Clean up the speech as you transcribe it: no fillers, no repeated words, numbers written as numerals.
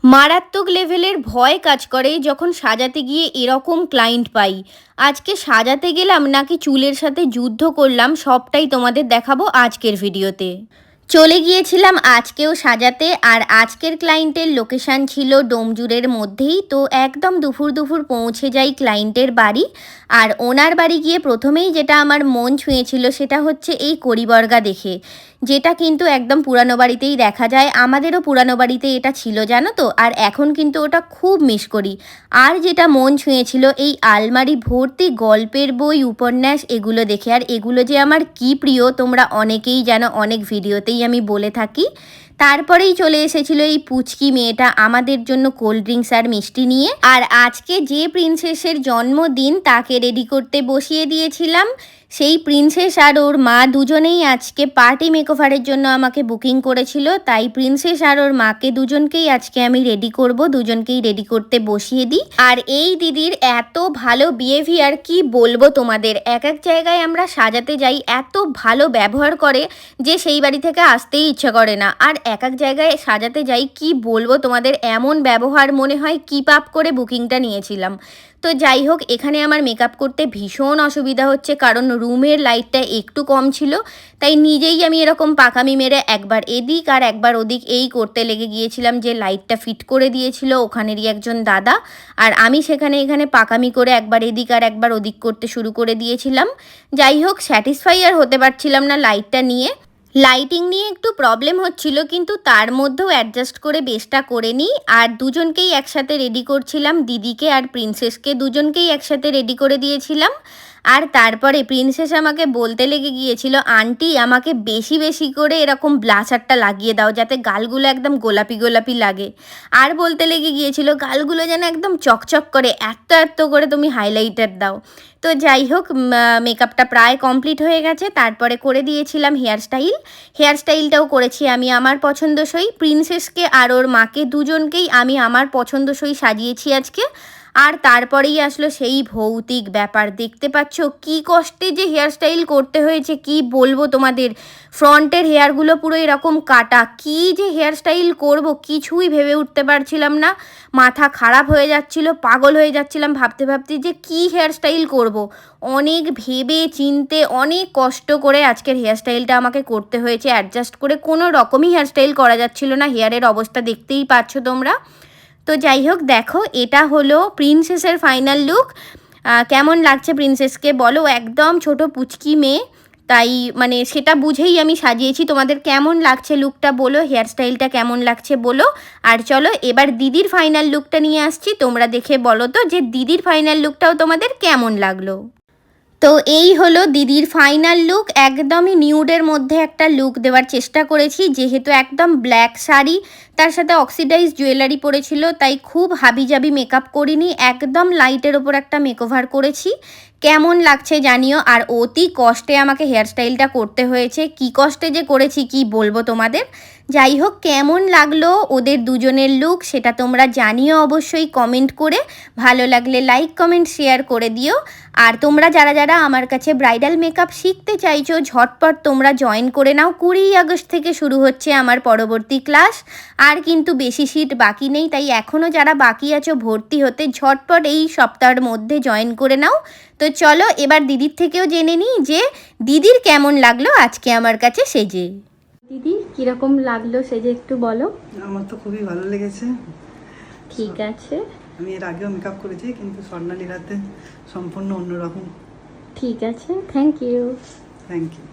মারাত্মক লেভেলের ভয় কাজ করে যখন সাজাতে গিয়ে এরকম ক্লায়েন্ট পাই। আজকে সাজাতে গেলাম নাকি চুলের সাথে যুদ্ধ করলাম সবটাই তোমাদের দেখাবো আজকের ভিডিওতে। চলে গিয়েছিলাম আজকেও সাজাতে, আর আজকের ক্লায়েন্টের লোকেশান ছিল ডোমজুড়ের মধ্যেই। তো একদম দুপুর দুপুর পৌঁছে যাই ক্লায়েন্টের বাড়ি। আর ওনার বাড়ি গিয়ে প্রথমেই যেটা আমার মন ছুঁয়েছিল সেটা হচ্ছে এই কড়িবর্গা দেখে, যেটা কিন্তু একদম পুরানো বাড়িতেই দেখা যায়। আমাদেরও পুরানো বাড়িতে এটা ছিল জানো তো, আর এখন কিন্তু ওটা খুব মিস করি। আর যেটা মন ছুঁয়েছিল এই আলমারি ভর্তি গল্পের বই, উপন্যাস এগুলো দেখে। আর এগুলো যে আমার কি প্রিয় তোমরা অনেকেই জানো, অনেক ভিডিওতেই আমি বলে থাকি। তারপরেই চলে এসেছিল এই পুচকি মেয়েটা আমাদের জন্য কোল্ড ড্রিঙ্কস আর মিষ্টি নিয়ে। আর আজকে যে প্রিন্সেসের জন্মদিন তাকে রেডি করতে বসিয়ে দিয়েছিলাম। সেই প্রিন্সেস আর ওর মা দুজনেই আজকে পার্টি মেকওভারের জন্য আমাকে বুকিং করেছিল, তাই প্রিন্সেস আর ওর মাকে দুজনকেই আজকে আমি রেডি করব, দুজনকেই রেডি করতে বসিয়ে দিই। আর এই দিদির এত ভালো বিহেভিয়ার কি বলবো তোমাদের। এক এক জায়গায় আমরা সাজাতে যাই, এত ভালো ব্যবহার করে যে সেই বাড়ি থেকে আসতেই ইচ্ছা করে না। আর এক এক জায়গায় সাজাতে যাই, কি বলবো তোমাদের, এমন ব্যবহার মনে হয় কি পাপ করে বুকিংটা নিয়েছিলাম। তো যাই হোক, এখানে আমার মেকআপ করতে ভীষণ অসুবিধা হচ্ছে, কারণ রুমের লাইটটা একটু কম ছিল। তাই নিজেই আমি এরকম পাকামি মেরে একবার এদিক আর একবার ওদিক এই করতে লেগে গিয়েছিলাম, যে লাইটটা ফিট করে দিয়েছিল ওখানেরই একজন দাদা। আর আমি এখানে পাকামি করে একবার এদিক আর একবার ওদিক করতে শুরু করে দিয়েছিলাম। যাই হোক, স্যাটিসফাই আর হতে পারছিলাম না লাইটটা নিয়ে। লাইটিং নিয়ে একটু প্রবলেম হচ্ছিল, কিন্তু তার মধ্যেও অ্যাডজাস্ট করে বেশটা করে নিই। আর দুজনকেই একসাথে রেডি করছিলাম, দিদিকে আর প্রিন্সেসকে দুজনকেই একসাথে রেডি করে দিয়েছিলাম। আর তারপরে প্রিন্সেস আমাকে বলতে লেগে গিয়েছিল, আন্টি আমাকে বেশি বেশি করে এরকম ব্লাশারটা লাগিয়ে দাও যাতে গালগুলো একদম গোলাপি গোলাপি লাগে। আর বলতে লেগে গিয়েছিল গালগুলো যেন একদম চকচক করে, এত এত করে তুমি হাইলাইটার দাও। তো যাই হোক, মেকআপটা প্রায় কমপ্লিট হয়ে গেছে। তারপরে করে দিয়েছিলাম হেয়ারস্টাইলটাও করেছি আমি আমার পছন্দসই। প্রিন্সেসকে আর ওর মাকে দুজনকেই আমি আমার পছন্দসই সাজিয়েছি আজকে। আর তারপরেই আসলো সেই ভৌতিক ব্যাপার। দেখতে পাচ্ছ কি কষ্টে যে হেয়ারস্টাইল করতে হয়েছে, কি বলবো তোমাদের। ফ্রন্টের হেয়ারগুলো পুরো এরকম কাটা, কি যে হেয়ারস্টাইল করব কিছুই ভেবে উঠতে পারছিলাম না। মাথা খারাপ হয়ে যাচ্ছিল, পাগল হয়ে যাচ্ছিলাম ভাবতে ভাবতে যে কি হেয়ারস্টাইল করব। অনেক ভেবে চিনতে অনেক কষ্ট করে আজকের হেয়ারস্টাইলটা আমাকে করতে হয়েছে। অ্যাডজাস্ট করে কোনো রকমই হেয়ারস্টাইল করা যাচ্ছিল না, হেয়ারের অবস্থা দেখতেই পাচ্ছ তোমরা। তো যাই হোক, দেখো এটা হলো প্রিন্সেসের ফাইনাল লুক। কেমন লাগছে প্রিন্সেসকে বলো, একদম ছোট পুচকি মেয়ে, তাই মানে সেটা বুঝেই আমি সাজিয়েছি। তোমাদের কেমন লাগছে লুকটা বলো, হেয়ারস্টাইলটা কেমন লাগছে বলো। আর চলো এবার দিদির ফাইনাল লুকটা নিয়ে আসছি, তোমরা দেখে বলো তো যে দিদির ফাইনাল লুকটাও তোমাদের কেমন লাগলো। তো এই হলো দিদির ফাইনাল লুক। একদমই নিউডের মধ্যে একটা লুক দেওয়ার চেষ্টা করেছি, যেহেতু একদম ব্ল্যাক শাড়ি তার সাথে অক্সিডাইজ জুয়েলারি পরেছিল, তাই খুব হাবিজাবি মেকআপ করিনি, একদম লাইটের ওপর একটা মেকওভার করেছি। কেমন লাগছে জানিও। আর অতি কষ্টে আমাকে হেয়ারস্টাইলটা করতে হয়েছে, কি কষ্টে যে করেছি কি বলবো তোমাদের। যাই হোক, কেমন লাগলো ওদের দুজনের লুক সেটা তোমরা জানিও অবশ্যই কমেন্ট করে। ভালো লাগলে লাইক কমেন্ট শেয়ার করে দিও। আর তোমরা যারা যারা আমার কাছে ব্রাইডাল মেকআপ শিখতে চাইছো, ঝটপট তোমরা জয়েন করে নাও। 20 আগস্ট থেকে শুরু হচ্ছে আমার পরবর্তী ক্লাস। আর কিন্তু বেশি সিট বাকি নেই, তাই এখনও যারা বাকি আছো ভর্তি হতে, ঝটপট এই সপ্তাহের মধ্যে জয়েন করে নাও। তো চলো এবার দিদির থেকেও জেনে নিই যে দিদির কেমন লাগলো আজকে আমার কাছে সেজে। দিদি কিরকম লাগলো সেজে একটু বলো। আমার তো খুবই ভালো লেগেছে। ঠিক আছে, আমি এর আগেও মেকআপ করেছি, কিন্তু স্বর্ণালীর হাতে সম্পূর্ণ অন্যরকম। ঠিক আছে, থ্যাংক ইউ। Thank you.